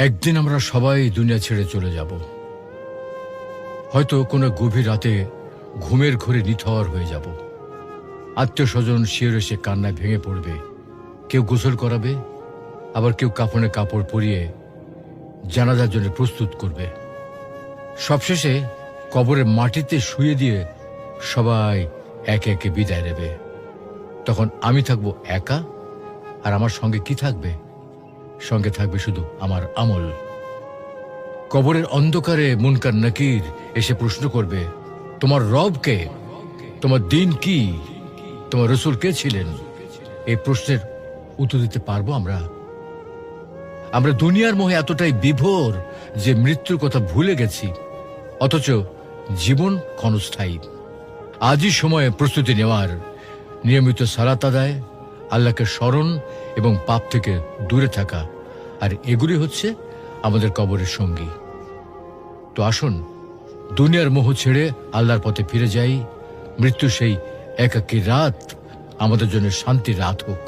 একদিন আমরা সবাই দুনিয়া ছেড়ে চলে যাব। হয়তো কোনো গভীর রাতে ঘুমের ঘোরে নিথর হয়ে যাব। আত্মীয় স্বজন শিয়রে সে কান্নায় ভেঙে পড়বে। কেউ গোসল করাবে, আবার কেউ কাফনে কাপড় পরিয়ে জানাজার জন্য প্রস্তুত করবে। সবশেষে কবরের মাটিতে শুয়ে দিয়ে সবাই একে একে বিদায় নেবে। তখন আমি থাকবো একা, আর আমার সঙ্গে কি থাকবে? সঙ্গে থাকবে শুধু আমার আমল। কবরের অন্ধকারে মুনকার নাকির এসে প্রশ্ন করবে, তোমার রব কে? তোমার দিন কি? তোমার রসূল কে ছিলেন? এই প্রশ্নের উত্তর দিতে পারবো আমরা? আমরা দুনিয়ার মোহে এতটাই বিভোর যে মৃত্যুর কথা ভুলে গেছি, অথচ জীবন ক্ষণস্থায়ী। আজই সময়ে প্রস্তুতি নেওয়ার, নিয়মিত সালাত আদায়, আল্লাহকে স্মরণ এবং পাপ থেকে দূরে থাকা, আর এগুলি হচ্ছে আমাদের কবরের সঙ্গী। তো আসুন দুনিয়ার মোহ ছেড়ে আল্লাহর পথে ফিরে যাই। মৃত্যু সেই একাকী রাত আমাদের জন্য শান্তির রাত হোক।